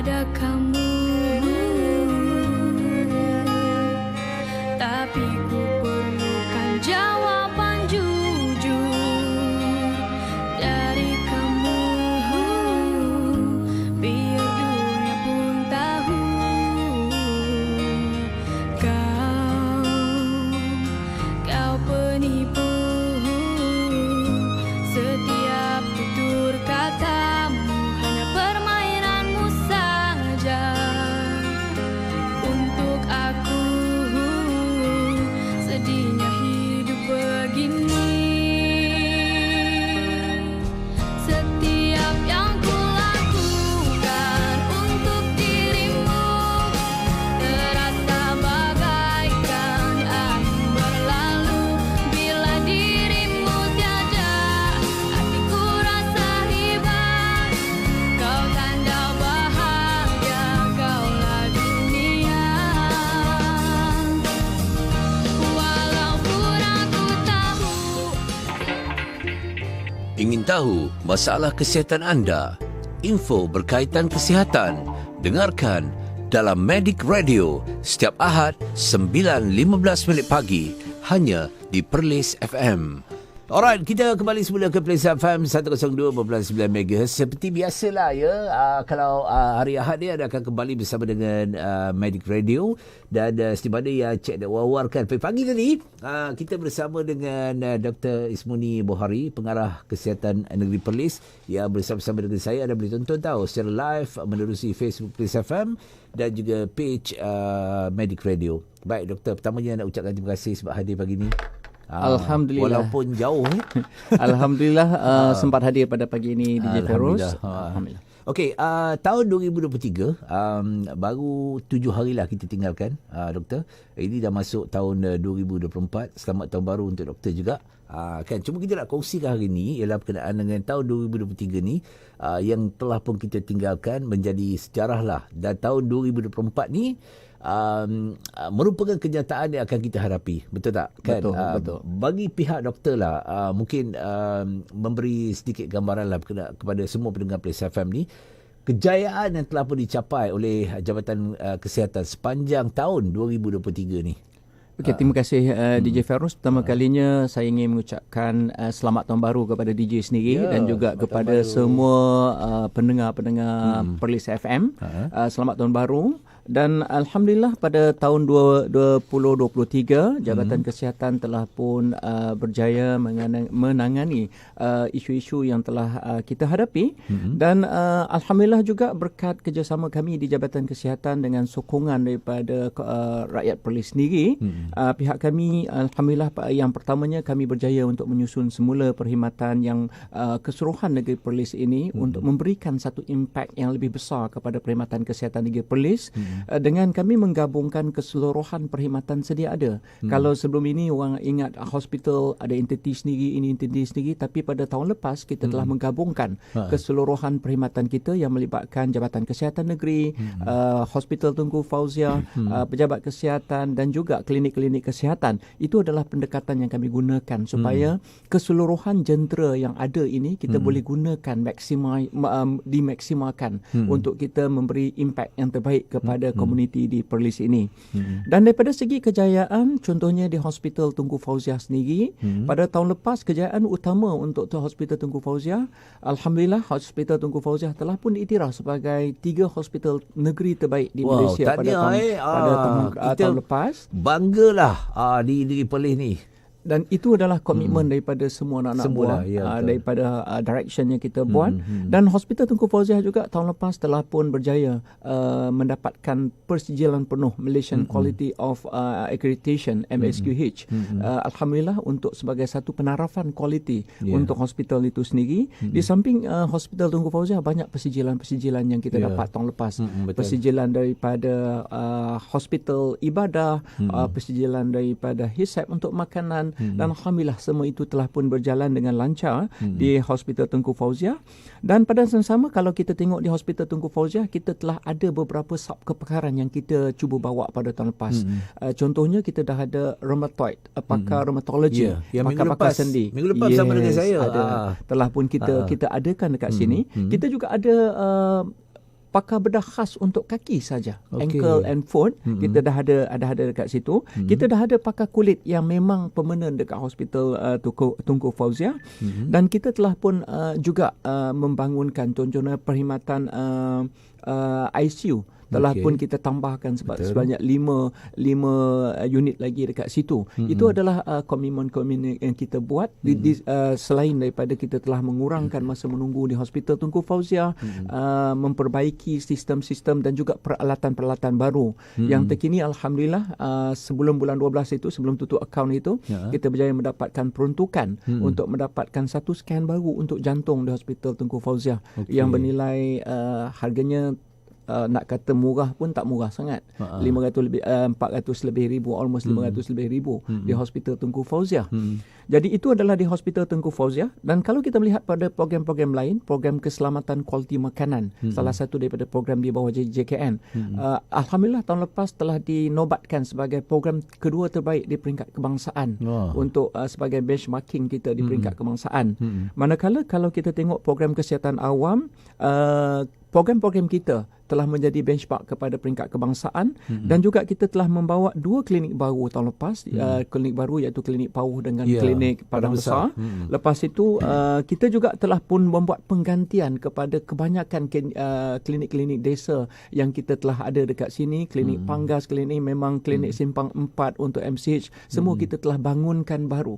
pada kamu, tapi ku perlukan jawaban jujur dari kamu, biar dunia pun tahu kau penipu. Setiap tutur katamu hanya permainanmu saja. Untuk aku sedihnya hidup begini. Setiap yang ku lakukan untuk dirimu terasa bagaikan angin berlalu. Bila dirimu tiada, hatiku rasa hebat. Kau tanda bahagia, kaulah dunia. Walaupun aku tahu. Ingin tahu masalah kesihatan anda? Info berkaitan kesihatan? Dengarkan dalam Medic Radio setiap Ahad 9.15 pagi hanya di Perlis FM. Alright, kita kembali semula ke Perlis FM 102.9 MHz. Seperti biasalah ya, kalau hari Ahad ni anda akan kembali bersama dengan Medic Radio. Dan setiap mana yang cek dan wawarkan pagi tadi, kita bersama dengan Dr. Ismuni Bohari, Pengarah Kesihatan Negeri Perlis, yang bersama-sama dengan saya. Anda boleh tonton tahu secara live menerusi Facebook Perlis FM dan juga page Medic Radio. Baik doktor, pertamanya nak ucapkan terima kasih sebab hadir pagi ni. Alhamdulillah. Walaupun jauh. Alhamdulillah sempat hadir pada pagi ini DJ Feroz. Alhamdulillah. Okey, tahun 2023, baru 7 hari lah kita tinggalkan, doktor. Ini dah masuk tahun 2024. Selamat tahun baru untuk doktor juga. Kan, cuma kita nak kongsikan hari ini ialah berkenaan dengan tahun 2023 ni, yang telah pun kita tinggalkan menjadi sejarah lah. Dan tahun 2024 ni merupakan kenyataan yang akan kita hadapi, betul tak? Kan? Betul. Bagi pihak doktor lah, mungkin memberi sedikit gambaran lah kepada semua pendengar Perlis FM ni, kejayaan yang telah pun dicapai oleh Jabatan Kesihatan sepanjang tahun 2023 ni. Okey, terima kasih DJ Feroz. Pertama kalinya saya ingin mengucapkan selamat tahun baru kepada DJ sendiri dan juga kepada semua pendengar-pendengar Perlis FM. Selamat tahun baru. Dan Alhamdulillah pada tahun 2023 Jabatan Kesihatan telah pun berjaya menangani isu-isu yang telah kita hadapi. Dan Alhamdulillah juga berkat kerjasama kami di Jabatan Kesihatan dengan sokongan daripada rakyat Perlis sendiri, pihak kami Alhamdulillah yang pertamanya kami berjaya untuk menyusun semula perkhidmatan yang keseluruhan negeri Perlis ini untuk memberikan satu impak yang lebih besar kepada perkhidmatan kesihatan negeri Perlis. Dengan kami menggabungkan keseluruhan perkhidmatan sedia ada. Kalau sebelum ini orang ingat hospital ada entiti sendiri, ini entiti sendiri, tapi pada tahun lepas kita telah menggabungkan keseluruhan perkhidmatan kita yang melibatkan Jabatan Kesihatan Negeri, Hospital Tunku Fauziah, pejabat kesihatan dan juga klinik-klinik kesihatan. Itu adalah pendekatan yang kami gunakan supaya keseluruhan jentera yang ada ini kita boleh gunakan dimaksimalkan untuk kita memberi impak yang terbaik kepada komuniti di Perlis ini. Dan daripada segi kejayaan, contohnya di Hospital Tunku Fauziah sendiri, pada tahun lepas kejayaan utama untuk Hospital Tunku Fauziah, Alhamdulillah Hospital Tunku Fauziah telah pun diiktiraf sebagai 3 hospital negeri terbaik di Malaysia pada tahun lepas. Banggalah di Perlis ni. Dan itu adalah komitmen daripada semua anak-anak muda, daripada direction yang kita buat. Dan Hospital Tunku Fauziah juga tahun lepas telah pun berjaya mendapatkan persijilan penuh Malaysian Quality of Accreditation MSQH. Alhamdulillah untuk sebagai satu penarafan kualiti untuk hospital itu sendiri. Di samping Hospital Tunku Fauziah banyak persijilan-persijilan yang kita dapat tahun lepas. Persijilan daripada hospital ibadah, persijilan daripada hisab untuk makanan. Dan Alhamdulillah semua itu telah pun berjalan dengan lancar di Hospital Tunku Fauziah. Dan pada saat sama kalau kita tengok di Hospital Tunku Fauziah, kita telah ada beberapa sub kepakaran yang kita cuba bawa pada tahun lepas. Contohnya kita dah ada rheumatoid, pakar rheumatology, pakar-pakar sendi. Minggu lepas sama dengan saya. Telah pun kita adakan dekat sini. Kita juga ada pakai bedah khas untuk kaki saja. Okey. Ankle and foot. Kita dah ada dekat situ. Kita dah ada pakai kulit yang memang permanent dekat hospital Tunku Fauziah. Dan kita telah pun juga membangunkan contohnya perkhidmatan ICU. Telah pun kita tambahkan sebanyak 5 unit lagi dekat situ. Itu adalah komitmen yang kita buat selain daripada kita telah mengurangkan masa menunggu di Hospital Tunku Fauziah, memperbaiki sistem-sistem dan juga peralatan-peralatan baru yang terkini. Alhamdulillah, sebelum bulan 12 itu, sebelum tutup akaun itu, kita berjaya mendapatkan peruntukan untuk mendapatkan satu scan baru untuk jantung di Hospital Tunku Fauziah yang bernilai harganya nak kata murah pun tak murah sangat. 500 lebih 400 lebih ribu, almost 500 lebih ribu di Hospital Tunku Fauziah. Jadi itu adalah di Hospital Tunku Fauziah. Dan kalau kita melihat pada program-program lain, program keselamatan kualiti makanan, salah satu daripada program di bawah JKN, alhamdulillah tahun lepas telah dinobatkan sebagai program kedua terbaik di peringkat kebangsaan untuk sebagai benchmarking kita di peringkat kebangsaan. Manakala kalau kita tengok program kesihatan awam, program-program kita telah menjadi benchmark kepada peringkat kebangsaan dan juga kita telah membawa 2 klinik baru tahun lepas. Klinik baru iaitu klinik Pauh dengan klinik Padang Besar. Lepas itu kita juga telah pun membuat penggantian kepada kebanyakan klinik-klinik desa yang kita telah ada dekat sini. Klinik Panggas, klinik memang klinik Simpang 4 untuk MCH. Semua kita telah bangunkan baru.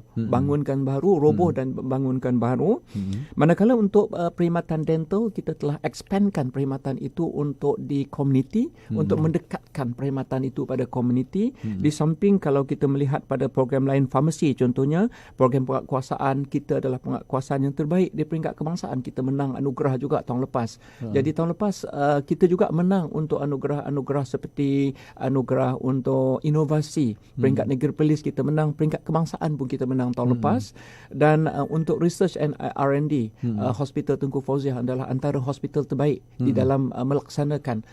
Roboh dan bangunkan baru. Manakala untuk perkhidmatan dental, kita telah expandkan perkhidmatan itu untuk di komuniti, untuk mendekatkan perkhidmatan itu pada komuniti. Di samping kalau kita melihat pada program lain farmasi, contohnya program penguatkuasaan, kita adalah penguatkuasaan yang terbaik di peringkat kebangsaan. Kita menang anugerah juga tahun lepas. Jadi tahun lepas kita juga menang untuk anugerah-anugerah seperti anugerah untuk inovasi. Peringkat negeri Perlis kita menang, peringkat kebangsaan pun kita menang tahun lepas. Dan untuk research and R&D, Hospital Tunku Fauziah adalah antara hospital terbaik di dalam melaksanakan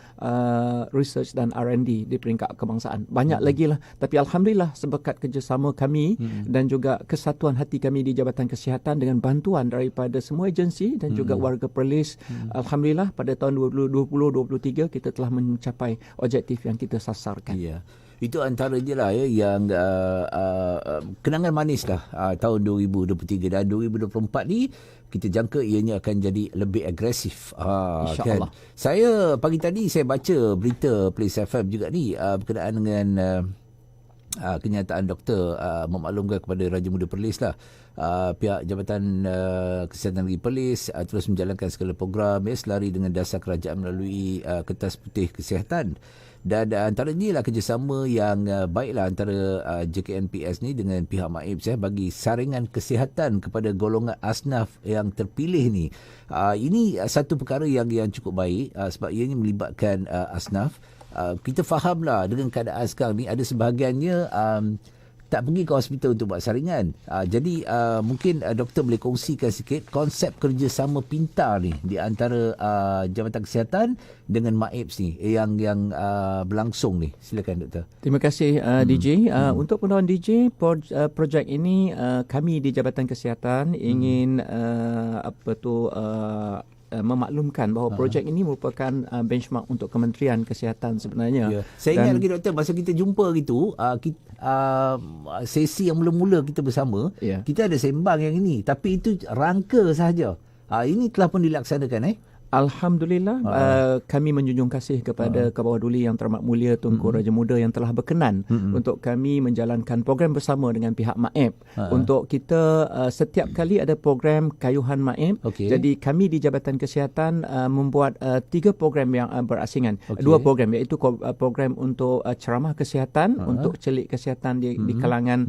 research dan R&D di peringkat kebangsaan. Banyak lagi lah. Tapi alhamdulillah seberkat kerjasama kami dan juga kesatuan hati kami di Jabatan Kesihatan dengan bantuan daripada semua agensi dan juga warga Perlis, alhamdulillah pada tahun 2020-2023 kita telah mencapai objektif yang kita sasarkan. Ya. Itu antara je lah yang kenangan manis lah tahun 2023 dan 2024 ni kita jangka ianya akan jadi lebih agresif. InsyaAllah. Kan? Saya pagi tadi saya baca berita Place FM juga ni berkenaan dengan kenyataan doktor memaklumkan kepada Raja Muda Perlis lah. Pihak Jabatan Kesihatan Negeri Perlis terus menjalankan segala program selari dengan dasar kerajaan melalui Kertas Putih Kesihatan. Dan antara ni lah kerjasama yang baiklah antara JKNPS ni dengan pihak MAIB bagi saringan kesihatan kepada golongan asnaf yang terpilih ni. Ini satu perkara yang cukup baik sebab ianya melibatkan asnaf. Kita fahamlah dengan keadaan sekarang ni ada sebahagiannya tak pergi ke hospital untuk buat saringan. Jadi mungkin doktor boleh kongsikan sikit konsep kerjasama pintar ni di antara Jabatan Kesihatan dengan MAIB ni yang berlangsung ni. Silakan doktor. Terima kasih DJ. Untuk penonton DJ, projek ini kami di Jabatan Kesihatan ingin memaklumkan bahawa projek ini merupakan benchmark untuk Kementerian Kesihatan sebenarnya. Saya ingat lagi doktor, masa kita jumpa gitu, sesi yang mula-mula kita bersama, kita ada sembang yang ini, tapi itu rangka sahaja. Ini telah pun dilaksanakan Alhamdulillah, kami menjunjung kasih kepada Kebawah Duli Yang Teramat Mulia Tunku Raja Muda yang telah berkenan untuk kami menjalankan program bersama dengan pihak MAIB. Untuk kita setiap kali ada program kayuhan MAIB. Jadi kami di Jabatan Kesihatan membuat 3 program yang berasingan. 2 program iaitu program untuk ceramah kesihatan, untuk celik kesihatan di kalangan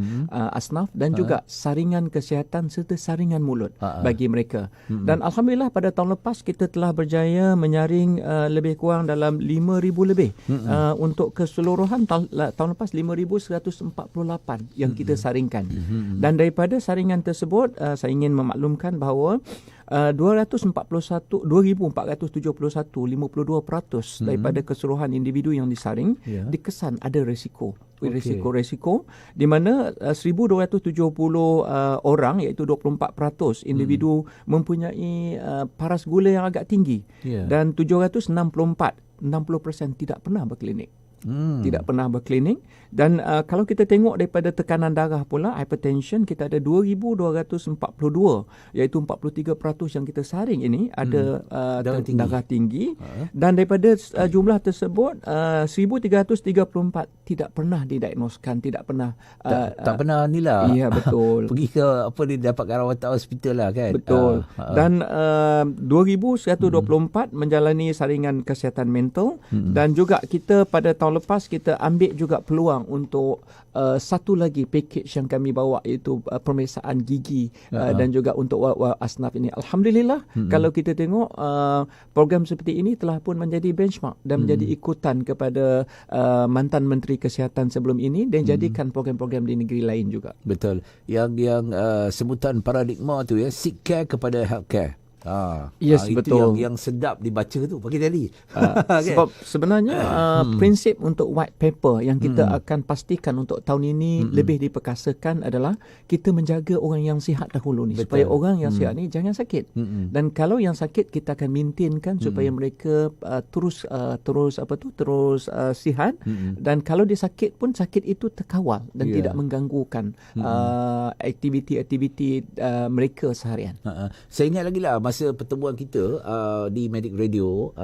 asnaf dan juga saringan kesihatan serta saringan mulut bagi mereka. Dan alhamdulillah pada tahun lepas kita telah berjaya menyaring lebih kurang dalam 5,000 lebih. Untuk keseluruhan tahun lepas 5,148 yang kita saringkan. Dan daripada saringan tersebut saya ingin memaklumkan bahawa 241 2,471 52% daripada keseluruhan individu yang disaring dikesan ada risiko. Risiko di mana 1,270 orang iaitu 24% individu mempunyai paras gula yang agak tinggi dan 764 60% tidak pernah berklinik. Tidak pernah berklinik dan kalau kita tengok daripada tekanan darah pula hypertension kita ada 2,242 iaitu 43% yang kita saring ini ada darah tinggi dan daripada jumlah tersebut 1,334 tidak pernah didiagnoskan, tidak pernah tak pernah ni lah. Ya betul. Pergi ke apa dia dapatkan rawatan hospital lah kan. Betul. Dan 2,124 menjalani saringan kesihatan mental dan juga kita pada tahun lepas kita ambil juga peluang untuk satu lagi package yang kami bawa iaitu pemeriksaan gigi dan juga untuk asnaf ini. Alhamdulillah kalau kita tengok program seperti ini telah pun menjadi benchmark dan menjadi ikutan kepada mantan Menteri Kesihatan sebelum ini dan jadikan program-program di negeri lain juga. Betul. Yang sebutan paradigma tu ya, seek care kepada health care. Yes, itu betul. yang sedap dibaca tu pagi tadi. Sebab sebenarnya prinsip untuk white paper yang kita akan pastikan untuk tahun ini lebih diperkasakan adalah kita menjaga orang yang sihat dahulu ni. Betul. Supaya orang yang sihat ni jangan sakit. Dan kalau yang sakit kita akan maintainkan supaya mereka terus sihat dan kalau dia sakit pun sakit itu terkawal dan tidak mengganggukan aktiviti-aktiviti mereka seharian. Saya ingat lagi lah masa pertemuan kita di Medic Radio,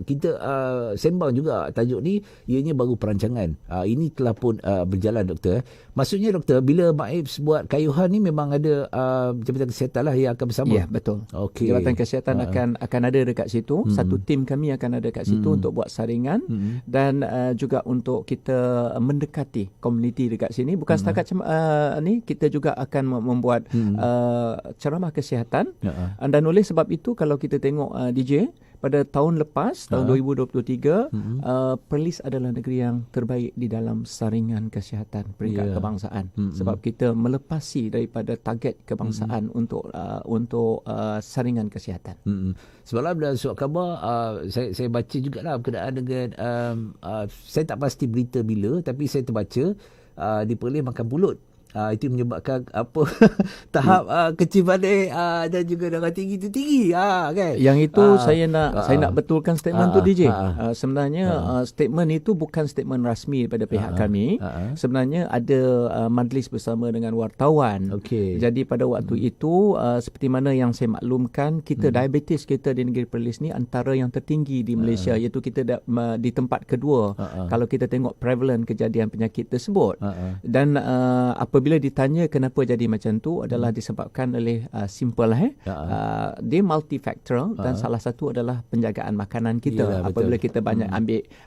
kita sembang juga tajuk ni ianya baru perancangan. Ini telah pun berjalan doktor. Maksudnya doktor, bila MAIPS buat kayuhan ni memang ada Jabatan Kesihatan lah yang akan bersama. Ya, betul. Okay. Jabatan Kesihatan akan ada dekat situ. Satu tim kami akan ada dekat situ untuk buat saringan dan juga untuk kita mendekati komuniti dekat sini. Bukan setakat ni, kita juga akan membuat ceramah kesihatan dan oleh sebab itu kalau kita tengok DJ pada tahun lepas tahun 2023 Perlis adalah negeri yang terbaik di dalam saringan kesihatan peringkat kebangsaan sebab kita melepasi daripada target kebangsaan untuk saringan kesihatan. Semalam dalam surat khabar saya baca jugalah berkenaan dengan saya tak pasti berita bila tapi saya terbaca di Perlis makan pulut. Itu menyebabkan apa tahap kecil balik dan juga darah tinggi itu tinggi kan. Yang itu saya nak betulkan statement tu DJ. Sebenarnya statement itu bukan statement rasmi daripada pihak kami. Sebenarnya ada majlis bersama dengan wartawan. Jadi pada waktu itu seperti mana yang saya maklumkan kita diabetes kita di negeri Perlis ni antara yang tertinggi di Malaysia iaitu kita di tempat kedua kalau kita tengok prevalent kejadian penyakit tersebut. Dan apabila ditanya kenapa jadi macam tu adalah disebabkan oleh simple dia multifactorial dan salah satu adalah penjagaan makanan kita. Yalah, apabila kita banyak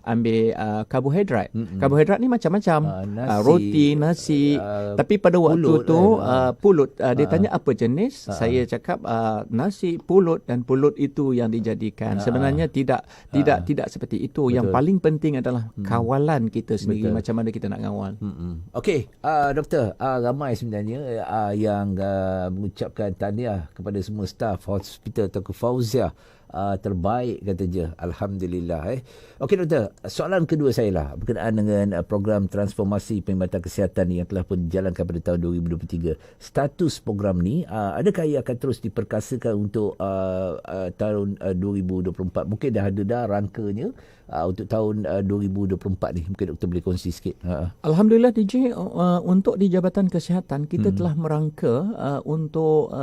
ambil karbohidrat. Karbohidrat ni macam-macam. Roti, nasi. Tapi pada waktu pulut dia tanya apa jenis? Saya cakap nasi, pulut dan pulut itu yang dijadikan. Sebenarnya tidak seperti itu. Yang paling penting adalah kawalan kita sendiri. Betul. Macam mana kita nak ngawal. Okey, doktor, ramai sebenarnya yang mengucapkan tahniah kepada semua staf hospital Tengku Fauziah. Terbaik katanya. Alhamdulillah. Okey doktor, soalan kedua saya lah berkenaan dengan program transformasi perkhidmatan kesihatan yang telah pun dijalankan pada tahun 2023. Status program ni adakah ia akan terus diperkasakan untuk tahun 2024? Mungkin dah ada rangkanya untuk tahun 2024 ni. Mungkin doktor boleh kongsi sikit. Alhamdulillah DJ, untuk di Jabatan Kesihatan kita telah merangka untuk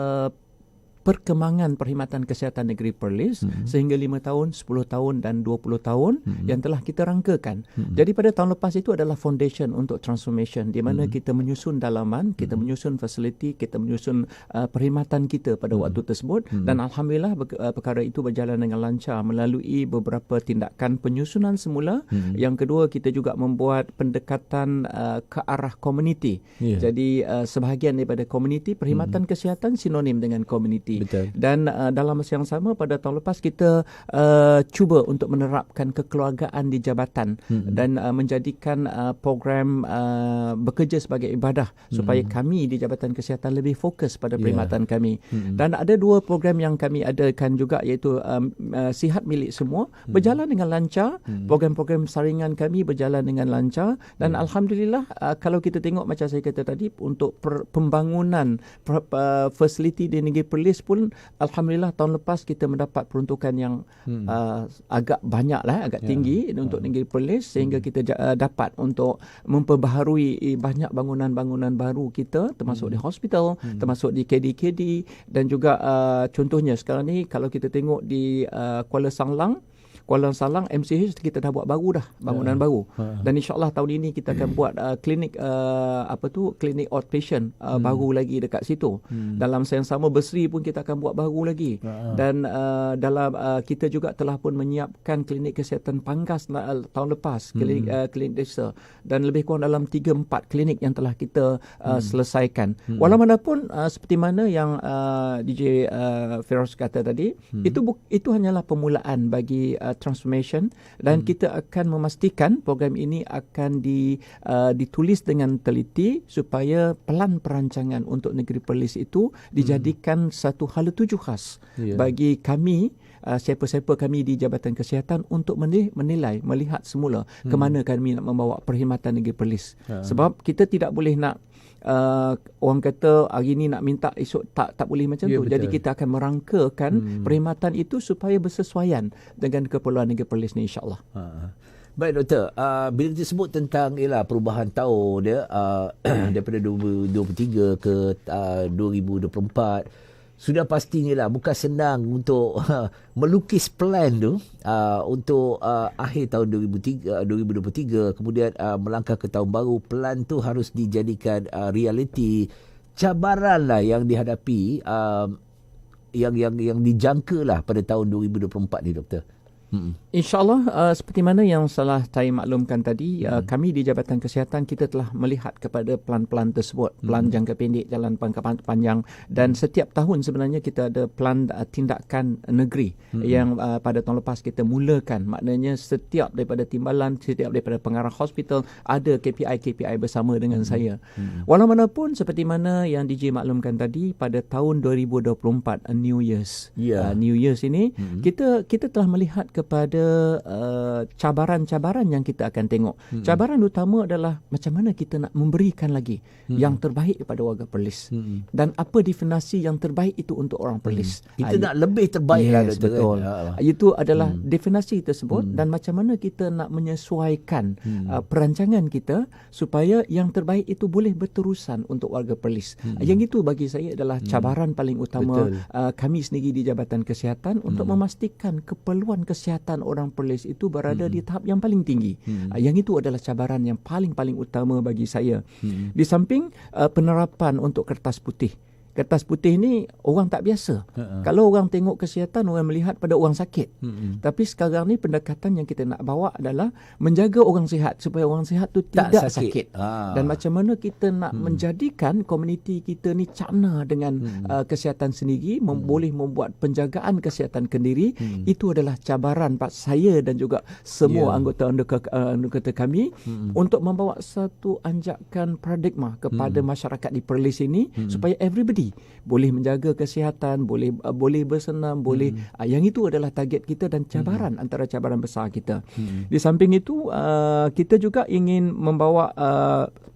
perkembangan perkhidmatan kesihatan negeri Perlis sehingga 5 tahun, 10 tahun dan 20 tahun yang telah kita rangkakan. Jadi pada tahun lepas itu adalah foundation untuk transformation di mana kita menyusun dalaman, kita menyusun fasiliti, kita menyusun perkhidmatan kita pada waktu tersebut dan alhamdulillah perkara itu berjalan dengan lancar melalui beberapa tindakan penyusunan semula. Yang kedua kita juga membuat pendekatan ke arah komuniti. Jadi sebahagian daripada komuniti perkhidmatan kesihatan sinonim dengan komuniti. facility. Betul. Dan dalam masa yang sama pada tahun lepas kita cuba untuk menerapkan kekeluargaan di jabatan dan menjadikan program bekerja sebagai ibadah supaya kami di Jabatan Kesihatan lebih fokus pada perkhidmatan kami. Dan ada 2 program yang kami adakan juga, iaitu Sihat Milik Semua berjalan dengan lancar. Program-program saringan kami berjalan dengan lancar dan alhamdulillah kalau kita tengok macam saya kata tadi, untuk pembangunan fasiliti di Negeri Perlis pun alhamdulillah tahun lepas kita mendapat peruntukan yang agak banyak lah, agak tinggi untuk Negeri Perlis, sehingga kita dapat untuk memperbaharui banyak bangunan-bangunan baru kita, termasuk di hospital, termasuk di KD-KD, dan juga contohnya sekarang ni kalau kita tengok di Kuala Salang MCH kita dah buat baru dah, bangunan baru. Dan insya-Allah tahun ini kita akan buat klinik klinik outpatient baru lagi dekat situ. Dalam masa yang sama Berseri pun kita akan buat baru lagi. Dan dalam kita juga telah pun menyiapkan klinik kesihatan pangkas tahun lepas, klinik desa, dan lebih kurang dalam 3-4 klinik yang telah kita selesaikan. Walaupun seperti mana yang DJ Feroz kata tadi, itu hanyalah permulaan bagi transformation, dan kita akan memastikan program ini akan ditulis dengan teliti supaya pelan perancangan untuk Negeri Perlis itu dijadikan satu hala tuju khas bagi kami, siapa-siapa kami di Jabatan Kesihatan untuk menilai, melihat semula ke mana kami nak membawa perkhidmatan Negeri Perlis. Sebab kita tidak boleh nak orang kata hari ni nak minta, esok tak boleh macam tu. Betul. Jadi kita akan merangkakan perkhidmatan itu supaya bersesuaian dengan keperluan Negeri Perlis ni, insya-Allah. Baik doktor, bila disebut tentang perubahan tahun dia daripada 2023 ke 2024, sudah pastinya bukan senang untuk melukis plan tu untuk akhir tahun 2023, kemudian melangkah ke tahun baru. Plan tu harus dijadikan realiti. Cabaran lah yang dihadapi, yang dijangka lah pada tahun 2024 ni doktor. InsyaAllah seperti mana yang salah saya maklumkan tadi, kami di Jabatan Kesihatan kita telah melihat kepada plan-plan tersebut, plan jangka pendek, jalan jangka panjang, dan setiap tahun sebenarnya kita ada plan tindakan negeri yang pada tahun lepas kita mulakan. Maknanya setiap daripada timbalan, setiap daripada pengarah hospital ada KPI bersama dengan saya. Walaupun seperti mana yang DJ maklumkan tadi, pada tahun 2024 New Year's ini kita telah melihat kepada cabaran-cabaran yang kita akan tengok. Cabaran utama adalah macam mana kita nak memberikan lagi yang terbaik kepada warga Perlis. Dan apa definisi yang terbaik itu untuk orang Perlis. Kita nak lebih terbaik lah doktor. Betul. Itu adalah definisi tersebut, dan macam mana kita nak menyesuaikan perancangan kita supaya yang terbaik itu boleh berterusan untuk warga Perlis. Yang itu bagi saya adalah cabaran paling utama kami sendiri di Jabatan Kesihatan untuk memastikan keperluan kesihatan orang Perlis itu berada di tahap yang paling tinggi. Yang itu adalah cabaran yang paling utama bagi saya. Di samping penerapan untuk kertas putih. Kertas putih ni orang tak biasa. Kalau orang tengok kesihatan, orang melihat pada orang sakit. Tapi sekarang ni pendekatan yang kita nak bawa adalah menjaga orang sihat supaya orang sihat tu tidak sakit. Dan macam mana kita nak menjadikan komuniti kita ni cakna dengan kesihatan sendiri, boleh membuat penjagaan kesihatan kendiri. Itu adalah cabaran saya dan juga semua anggota kami untuk membawa satu anjakan paradigma kepada masyarakat di Perlis ini supaya everybody boleh menjaga kesihatan, boleh bersenam, boleh yang itu adalah target kita dan cabaran antara cabaran besar kita. Di samping itu kita juga ingin membawa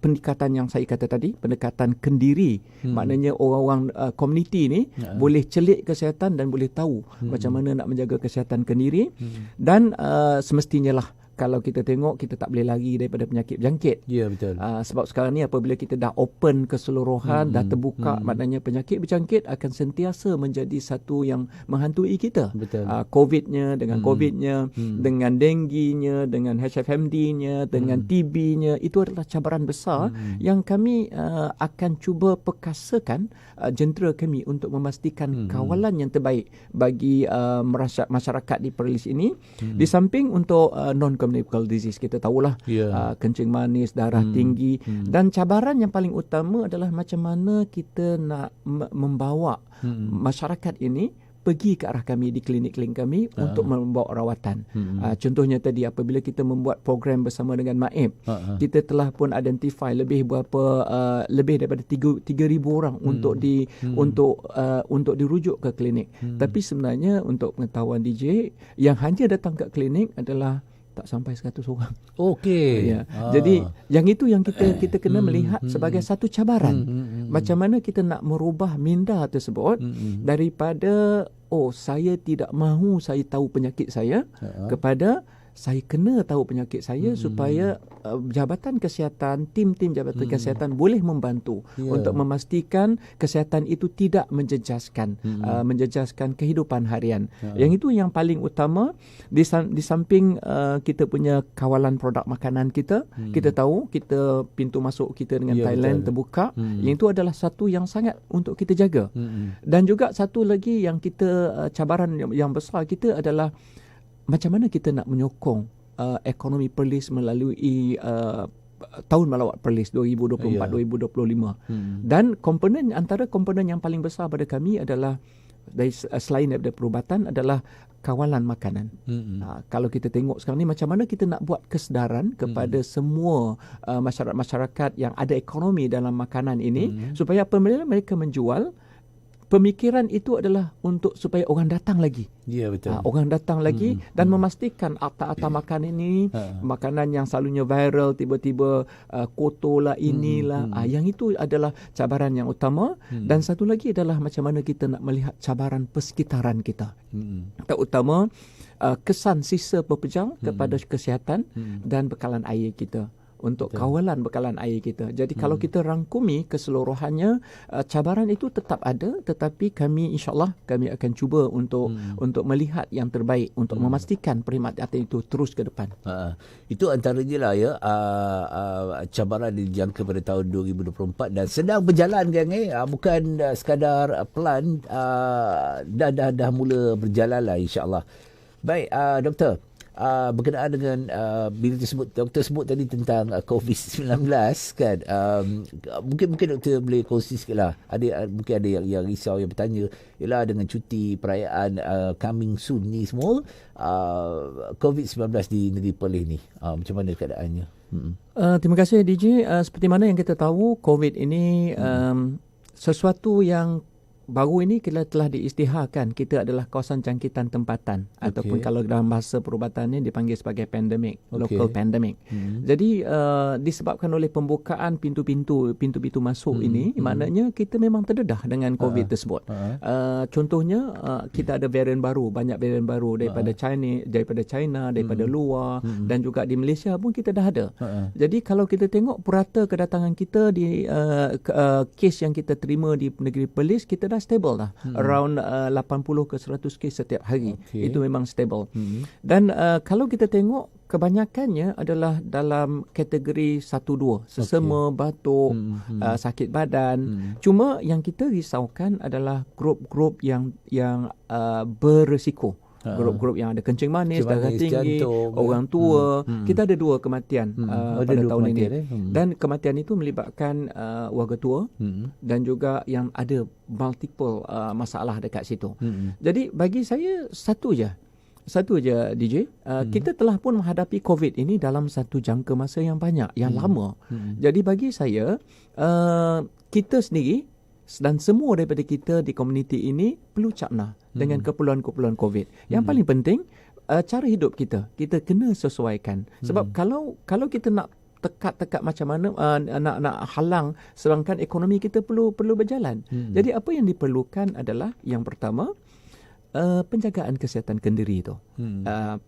pendekatan yang saya kata tadi, pendekatan kendiri. Maknanya orang-orang komuniti ni boleh celik kesihatan dan boleh tahu macam mana nak menjaga kesihatan kendiri. Dan semestinya lah kalau kita tengok, kita tak boleh lari daripada penyakit berjangkit. Ya, betul. Sebab sekarang ni apabila kita dah open keseluruhan, dah terbuka, maknanya penyakit berjangkit akan sentiasa menjadi satu yang menghantui kita. Betul. COVID-nya, dengan COVID-nya, dengan dengue-nya, dengan HFMD-nya, dengan TB-nya, itu adalah cabaran besar yang kami akan cuba perkasakan jentera kami untuk memastikan kawalan yang terbaik bagi masyarakat di Perlis ini. Di samping untuk non-COVID communicable disease. Kita tahulah kencing manis, darah tinggi. Dan cabaran yang paling utama adalah macam mana kita nak membawa masyarakat ini pergi ke arah kami di klinik-klinik kami untuk membawa rawatan. Contohnya tadi apabila kita membuat program bersama dengan MAIP, kita telah pun identify lebih daripada 3,000 orang untuk dirujuk ke klinik. Tapi sebenarnya untuk pengetahuan DJ, yang hanya datang ke klinik adalah tak sampai 100 orang. Okey. Ya. Jadi yang itu yang kita kena melihat sebagai satu cabaran. Macam mana kita nak merubah minda tersebut daripada saya tidak mahu saya tahu penyakit saya kepada saya kena tahu penyakit saya supaya Jabatan Kesihatan, tim-tim Jabatan Kesihatan boleh membantu untuk memastikan kesihatan itu tidak menjejaskan kehidupan harian. Yang itu yang paling utama di samping kita punya kawalan produk makanan kita, kita tahu kita pintu masuk kita dengan Thailand terbuka. Yang itu adalah satu yang sangat untuk kita jaga. Dan juga satu lagi yang kita cabaran yang besar kita adalah macam mana kita nak menyokong ekonomi Perlis melalui tahun melawat Perlis 2024-2025. Dan antara komponen yang paling besar pada kami adalah selain daripada perubatan adalah kawalan makanan. Kalau kita tengok sekarang ni macam mana kita nak buat kesedaran kepada semua masyarakat yang ada ekonomi dalam makanan ini supaya apabila mereka menjual, pemikiran itu adalah untuk supaya orang datang lagi. Ya, betul. Orang datang lagi dan memastikan akta-akta makanan ini, makanan yang selalunya viral, tiba-tiba kotor lah, inilah. Yang itu adalah cabaran yang utama. Dan satu lagi adalah macam mana kita nak melihat cabaran persekitaran kita. Terutama kesan sisa pepejal kepada kesihatan dan bekalan air kita. Untuk kawalan bekalan air kita. Jadi kalau kita rangkumi keseluruhannya, cabaran itu tetap ada, tetapi kami insyaAllah kami akan cuba untuk melihat yang terbaik untuk memastikan perkhidmatan itu terus ke depan. Itu antaranya lah ya, cabaran dijangka pada tahun 2024 dan sedang berjalan gang bukan sekadar pelan, dah mula berjalan lah insyaAllah. Baik, Doktor. Berkenaan dengan bila doktor sebut tadi tentang COVID-19 kan, mungkin doktor boleh kongsi sikit lah. Mungkin ada yang risau, yang bertanya ialah dengan cuti perayaan coming soon ni semua, COVID-19 di negeri Perlis ni macam mana keadaannya? Terima kasih DJ. Seperti mana yang kita tahu, COVID ini sesuatu yang baru ini kita telah diisytiharkan. Kita adalah kawasan jangkitan tempatan ataupun kalau dalam bahasa perubatannya dipanggil sebagai pandemik, local pandemic. Jadi disebabkan oleh pembukaan pintu-pintu masuk ini, maknanya kita memang terdedah dengan COVID tersebut. Contohnya kita ada varian baru, banyak varian baru daripada China, daripada luar dan juga di Malaysia pun kita dah ada. Jadi kalau kita tengok purata kedatangan kita di kes yang kita terima di negeri Perlis, kita dah stable lah. Around 80 ke 100 kes setiap hari. Itu memang stable. Dan kalau kita tengok, kebanyakannya adalah dalam kategori 1-2. Sesama, batuk, sakit badan. Cuma yang kita risaukan adalah grup-grup yang berisiko. Grup-grup yang ada kencing manis, darah tinggi, jantung, orang tua. Kita ada 2 kematian pada tahun ini. Dan kematian itu melibatkan warga tua dan juga yang ada multiple masalah dekat situ. Jadi bagi saya satu je DJ, kita telah pun menghadapi COVID ini dalam satu jangka masa yang banyak, yang lama. Jadi bagi saya, kita sendiri dan semua daripada kita di komuniti ini perlu cakna dengan keperluan-keperluan COVID. Yang paling penting, cara hidup kita kena sesuaikan. Sebab kalau kita nak tekat macam mana nak halang, sedangkan ekonomi kita perlu berjalan. Jadi apa yang diperlukan adalah yang pertama, penjagaan kesihatan kendiri itu.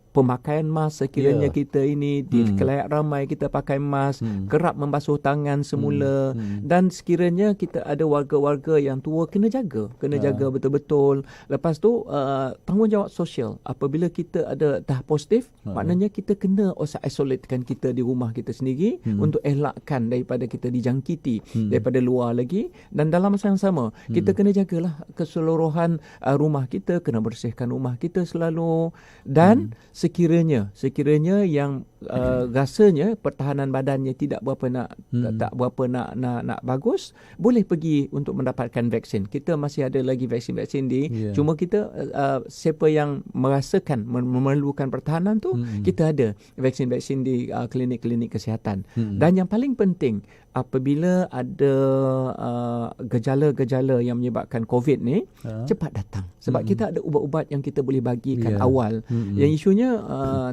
Pemakaian mask sekiranya kita ini di kelayak ramai kita pakai mask, kerap membasuh tangan semula, dan sekiranya kita ada warga-warga yang tua kena jaga betul-betul. Lepas tu tanggungjawab sosial. Apabila kita ada dah positif, maknanya kita kena isolatekan kita di rumah kita sendiri untuk elakkan daripada kita dijangkiti daripada luar lagi. Dan dalam masa yang sama, kita kena jagalah keseluruhan rumah kita, kena bersihkan rumah kita selalu. Dan sekiranya yang rasanya pertahanan badannya tidak berapa nak bagus, boleh pergi untuk mendapatkan vaksin. Kita masih ada lagi vaksin-vaksin cuma kita siapa yang merasakan memerlukan pertahanan tu, kita ada vaksin-vaksin di klinik-klinik kesihatan. Dan yang paling penting, apabila ada gejala-gejala yang menyebabkan COVID ni, cepat datang. Sebab kita ada ubat-ubat yang kita boleh bagikan awal. Yang isunya,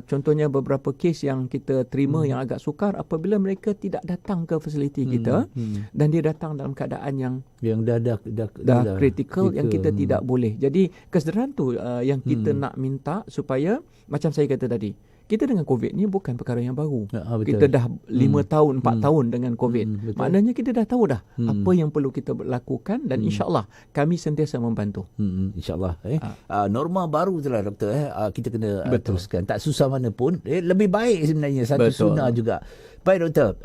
contohnya beberapa kes yang kita terima yang agak sukar, apabila mereka tidak datang ke fasiliti kita dan dia datang dalam keadaan yang dah kritikal, yang kita tidak boleh. Jadi kesederhan tu yang kita nak minta supaya, macam saya kata tadi, kita dengan COVID ni bukan perkara yang baru. Kita dah 5 tahun, 4 tahun dengan COVID. Maknanya kita dah tahu dah apa yang perlu kita lakukan, dan insya-Allah kami sentiasa membantu. InsyaAllah. Norma baru tu lah, doktor. Kita kena teruskan. Tak susah mana pun. Lebih baik sebenarnya. Satu sunnah juga. Baik, doktor.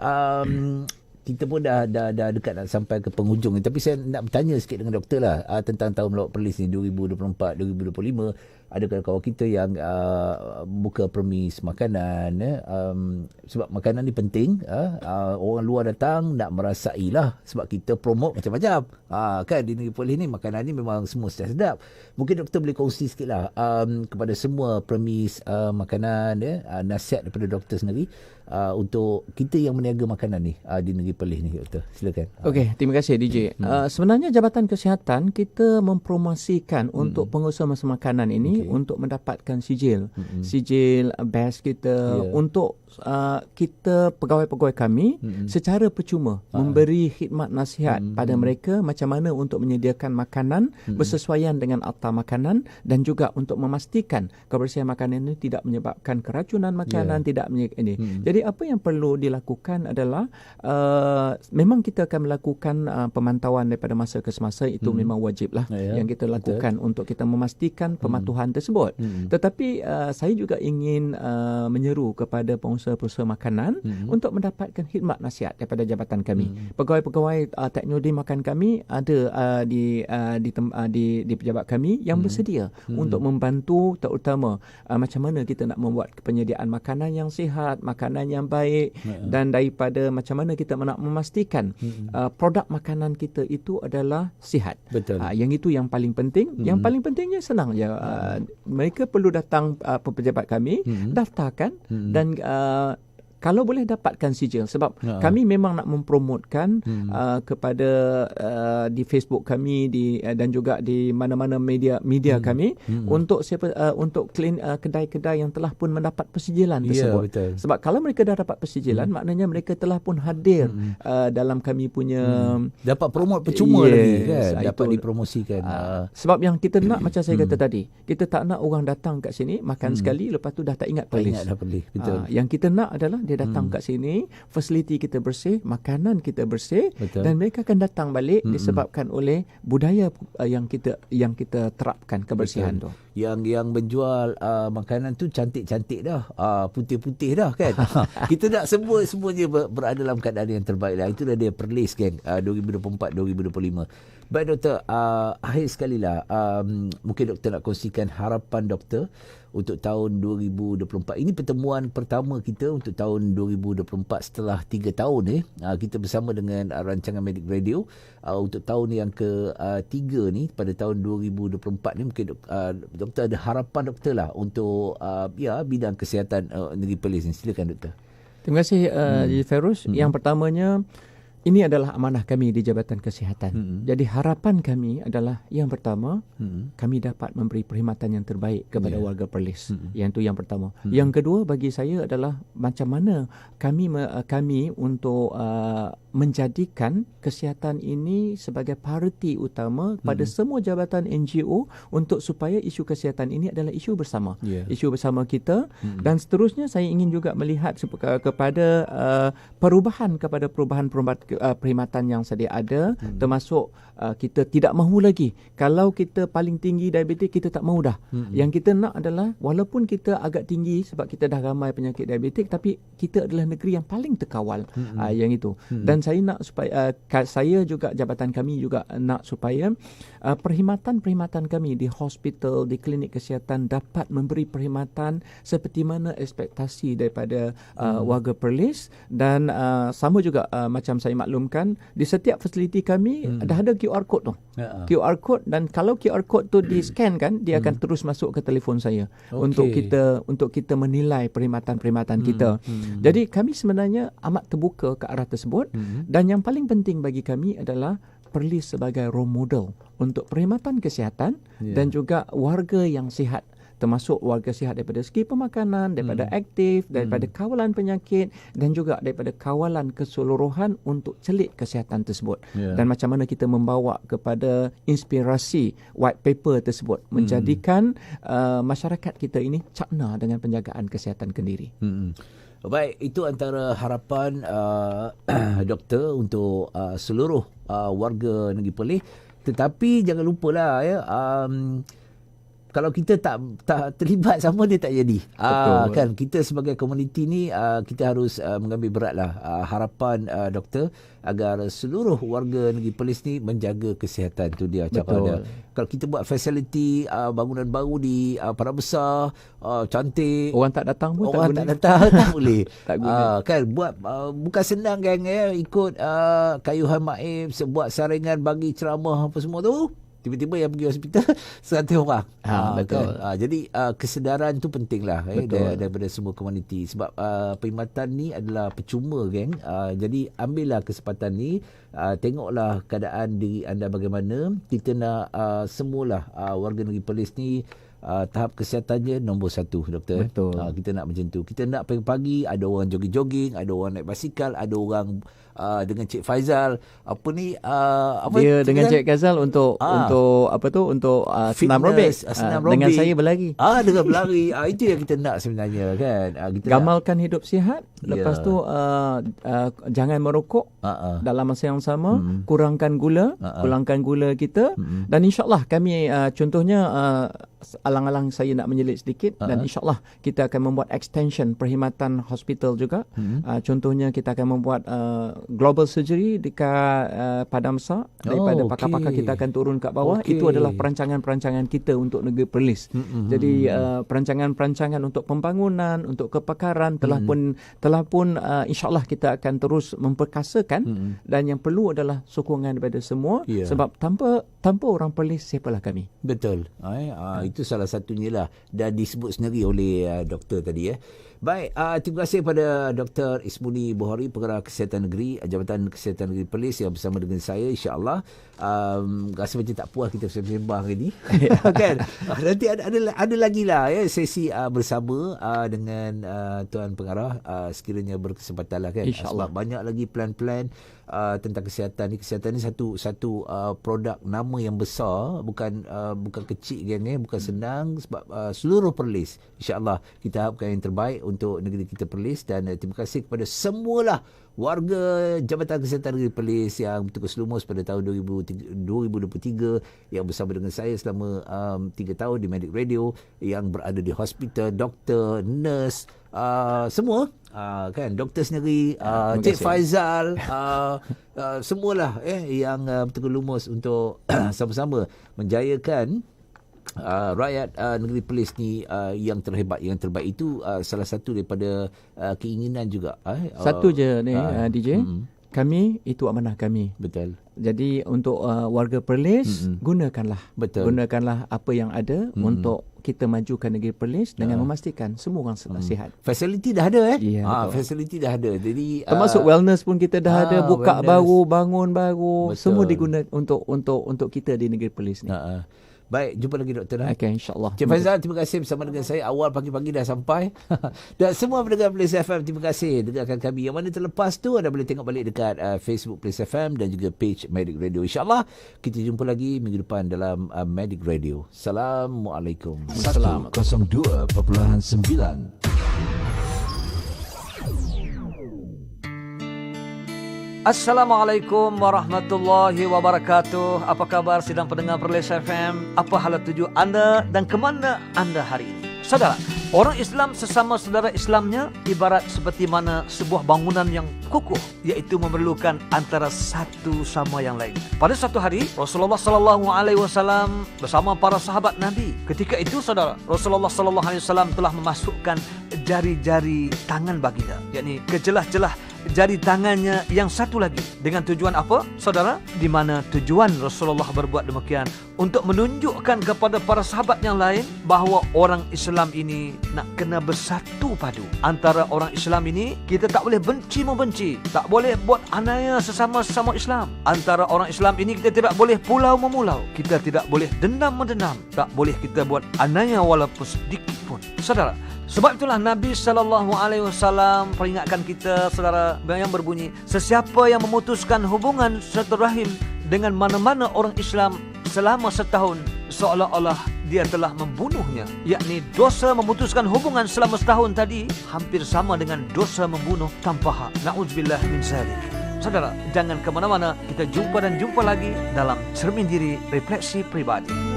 Kita pun dah dekat nak sampai ke penghujung. Tapi saya nak bertanya sikit dengan doktor lah tentang tahun melawat perlis ni 2024-2025. Ada kawan-kawan kita yang buka permis makanan, sebab makanan ni penting. Orang luar datang nak merasai lah, sebab kita promote macam-macam. Kan di negeri Perlis ni makanan ni memang semua sedap. Mungkin doktor boleh kongsi sikit lah kepada semua permis makanan, nasihat daripada doktor sendiri untuk kita yang meniaga makanan ni di negeri Perlis ni, doktor. Silakan. Okey, terima kasih DJ. Sebenarnya Jabatan Kesihatan kita mempromosikan untuk pengusaha masa makanan ini untuk mendapatkan sijil BEST kita, untuk kita pegawai-pegawai kami secara percuma memberi khidmat nasihat pada mereka macam mana untuk menyediakan makanan bersesuaian dengan akta makanan, dan juga untuk memastikan kebersihan makanan itu tidak menyebabkan keracunan makanan, tidak ini. Jadi apa yang perlu dilakukan adalah memang kita akan melakukan pemantauan daripada masa ke semasa, itu memang wajib lah yang kita lakukan untuk kita memastikan pematuhan tersebut. Tetapi saya juga ingin menyeru kepada pengusaha-pengusaha makanan untuk mendapatkan khidmat nasihat daripada jabatan kami. Pegawai-pegawai teknologi makan kami ada di pejabat kami yang bersedia untuk membantu, terutama macam mana kita nak membuat penyediaan makanan yang sihat, makanan yang baik, dan daripada macam mana kita nak memastikan produk makanan kita itu adalah sihat. Betul. Yang itu yang paling penting. Yang paling pentingnya senang je. Mereka perlu datang pejabat kami, daftarkan, dan kalau boleh dapatkan sijil, sebab kami memang nak mempromotkan kepada di Facebook kami dan juga di mana-mana media kami untuk kedai-kedai yang telah pun mendapat persijilan tersebut. Betul. Sebab kalau mereka dah dapat persijilan, maknanya mereka telah pun hadir dalam kami punya dapat promote percuma lagi kan, dapat dipromosikan. Sebab yang kita nak, macam saya kata tadi, kita tak nak orang datang kat sini makan sekali lepas tu dah tak ingat Perlis. Betul. Yang kita nak adalah dia datang kat sini, fasiliti kita bersih, makanan kita bersih, dan mereka akan datang balik disebabkan oleh budaya yang kita terapkan, kebersihan tu. Yang menjual makanan tu cantik-cantik dah, putih-putih dah kan. Kita nak semuanya berada dalam keadaan yang terbaik lah. Itulah dia Perlis geng 2024-2025. Baik doktor, akhir sekali lah, mungkin doktor nak kongsikan harapan doktor untuk tahun 2024. Ini pertemuan pertama kita untuk tahun 2024 setelah 3 tahun kita bersama dengan rancangan Medic Radio untuk tahun yang ke-3 ni pada tahun 2024 ni. Mungkin doktor ada harapan doktor lah untuk bidang kesihatan negeri Perlis ni. Silakan doktor. Terima kasih Ferus. Yang pertamanya, ini adalah amanah kami di Jabatan Kesihatan. Jadi harapan kami adalah, yang pertama, kami dapat memberi perkhidmatan yang terbaik kepada warga Perlis. Yang itu yang pertama. Yang kedua bagi saya adalah macam mana kami untuk menjadikan kesihatan ini sebagai prioriti utama pada semua jabatan NGO, untuk supaya isu kesihatan ini adalah isu bersama. Isu bersama kita. Dan seterusnya saya ingin juga melihat kepada perubahan perkhidmatan yang sedia ada, termasuk kita tidak mahu lagi. Kalau kita paling tinggi diabetes, kita tak mahu dah. Yang kita nak adalah walaupun kita agak tinggi sebab kita dah ramai penyakit diabetes, tapi kita adalah negeri yang paling terkawal. Yang itu. Dan saya nak supaya saya juga, jabatan kami juga nak supaya perkhidmatan kami di hospital, di klinik kesihatan dapat memberi perkhidmatan seperti mana ekspektasi daripada warga Perlis. Dan sama juga macam saya maklumkan, di setiap fasiliti kami dah ada QR code tu. QR code, dan kalau QR code tu di-scan kan, dia akan terus masuk ke telefon saya untuk kita menilai perkhidmatan kita. Jadi kami sebenarnya amat terbuka ke arah tersebut. Dan yang paling penting bagi kami adalah Perlis sebagai role model untuk perkhidmatan kesihatan dan juga warga yang sihat, termasuk warga sihat daripada segi pemakanan, daripada aktif, daripada kawalan penyakit dan juga daripada kawalan keseluruhan untuk celik kesihatan tersebut. Dan macam mana kita membawa kepada inspirasi white paper tersebut menjadikan masyarakat kita ini cakna dengan penjagaan kesihatan kendiri. Baik, itu antara harapan doktor untuk seluruh warga negeri Perlis. Tetapi jangan lupalah ya, kalau kita tak terlibat sama, dia tak jadi. Kan kita sebagai komuniti ni kita harus mengambil beratlah harapan doktor agar seluruh warga negeri Perlis ni menjaga kesihatan. Tu dia cara dia. Kalau kita buat fasiliti bangunan baru di Padang Besar, cantik, orang tak datang pun orang tak datang tak boleh. Tak guna. Kan buat bukan senang kan ya, ikut kayuhan Maib, buat saringan, bagi ceramah apa semua tu. Tiba-tiba yang pergi hospital 100 orang. Betul. Kan? Jadi kesedaran tu pentinglah daripada semua komuniti. Sebab perkhidmatan ni adalah percuma, geng. Jadi ambillah kesempatan ni, tengoklah keadaan diri anda bagaimana. Kita nak semualah warga negeri Perlis ni tahap kesihatannya nombor 1, doktor. Betul. Kita nak macam tu. Kita nak pagi-pagi ada orang jogging-jogging, ada orang naik basikal, ada orang dengan Cik Faizal dia dengan Cik Faizal untuk senam robik. Dengan saya berlari. Dengan berlari. Itu yang kita nak sebenarnya kan. Kita gamalkan hidup sihat. Lepas tu jangan merokok dalam masa yang sama. Kurangkan gula kita. Dan insyaAllah kami contohnya alang-alang saya nak menyelit sedikit, dan insyaAllah kita akan membuat extension perkhidmatan hospital juga. Contohnya kita akan membuat global surgery dekat Padang Besar. Daripada pakar-pakar kita akan turun kat bawah. Itu adalah perancangan-perancangan kita untuk negeri Perlis. Jadi perancangan-perancangan untuk pembangunan, untuk kepakaran telah pun insyaAllah kita akan terus memperkasakan. Dan yang perlu adalah sokongan daripada semua. Sebab tanpa orang Perlis, siapalah kami. Betul. Itu salah satunya lah, dan disebut sendiri oleh doktor tadi. Baik, terima kasih kepada Dr. Ismuni Bukhari, Pengarah Kesihatan Negeri, Jabatan Kesihatan Negeri Perlis, yang bersama dengan saya. InsyaAllah rasa macam tak puas kita bersembang hari ni. Kan? Nanti ada lagi lah sesi bersama dengan Tuan Pengarah, sekiranya berkesempatan lah kan. InsyaAllah. Sebab banyak lagi plan-plan tentang kesihatan ni. Kesihatan ni satu produk nama yang besar, bukan kecil kan, bukan senang. Sebab seluruh Perlis, InsyaAllah kita harapkan yang terbaik untuk negeri kita Perlis. Dan terima kasih kepada semualah warga Jabatan Kesihatan Negeri Perlis yang bertugas lumus pada tahun 2023, yang bersama dengan saya selama 3 tahun di Medic Radio, yang berada di hospital, doktor, nurse, semua kan, doktor sendiri, Cik Faizal, semualah yang bertugas lumus untuk sama-sama menjayakan rakyat negeri Perlis ni yang terhebat, yang terbaik. Itu salah satu daripada keinginan juga. Satu je ni DJ, kami itu amanah kami. Betul. Jadi untuk warga Perlis, gunakanlah apa yang ada untuk kita majukan negeri Perlis dengan memastikan semua orang sihat. Fasiliti dah ada fasiliti dah ada. Jadi termasuk wellness pun kita dah ada, buka wellness baru, bangun baru. Betul. Semua digunakan untuk kita di negeri Perlis ni. Baik, jumpa lagi doktor. Okey, insyaAllah. Cik Faizal, terima kasih bersama dengan saya. Awal pagi-pagi dah sampai. Dan semua pendengar Perlis FM, terima kasih dengarkan kami. Yang mana terlepas tu, anda boleh tengok balik dekat Facebook Perlis FM dan juga page Medic Radio. InsyaAllah, kita jumpa lagi minggu depan dalam Medic Radio. Assalamualaikum. 102.9 Assalamualaikum warahmatullahi wabarakatuh. Apa kabar sidang pendengar Perlis FM? Apa hala tuju anda dan ke mana anda hari ini? Saudara, orang Islam sesama saudara Islamnya ibarat seperti mana sebuah bangunan yang kukuh, iaitu memerlukan antara satu sama yang lain. Pada satu hari, Rasulullah sallallahu alaihi wasallam bersama para sahabat Nabi. Ketika itu, saudara, Rasulullah sallallahu alaihi wasallam telah memasukkan jari-jari tangan baginda, yakni ke celah-celah jari tangannya yang satu lagi. Dengan tujuan apa, saudara? Di mana tujuan Rasulullah berbuat demikian? Untuk menunjukkan kepada para sahabat yang lain bahawa orang Islam ini nak kena bersatu padu. Antara orang Islam ini, kita tak boleh benci-membenci, tak boleh buat anaya sesama Islam. Antara orang Islam ini, kita tidak boleh pulau-memulau, kita tidak boleh dendam-mendendam, tak boleh kita buat anaya walaupun sedikit pun. Saudara, sebab itulah Nabi SAW peringatkan kita, saudara, yang berbunyi, sesiapa yang memutuskan hubungan silaturahim dengan mana-mana orang Islam selama setahun, seolah-olah dia telah membunuhnya. Yakni dosa memutuskan hubungan selama setahun tadi hampir sama dengan dosa membunuh tanpa hak. Na'udzubillah min zalik. Saudara, jangan ke mana-mana. Kita jumpa dan jumpa lagi dalam Cermin Diri Refleksi Pribadi.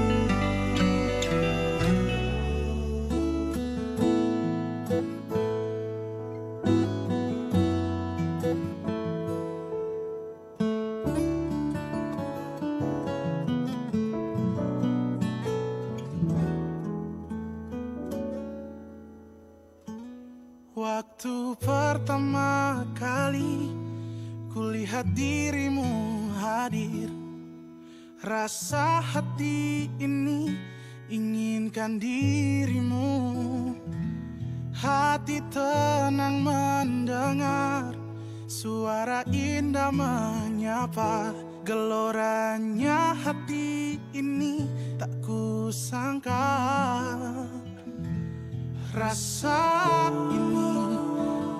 Waktu pertama kali kulihat dirimu hadir, rasa hati ini inginkan dirimu. Hati tenang mendengar suara indah menyapa. Geloranya hati ini tak kusangka. Rasa ini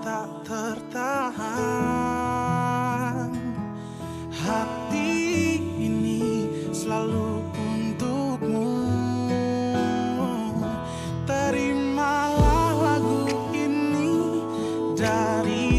tak tertahan. Hati ini selalu untukmu. Terimalah lagu ini dari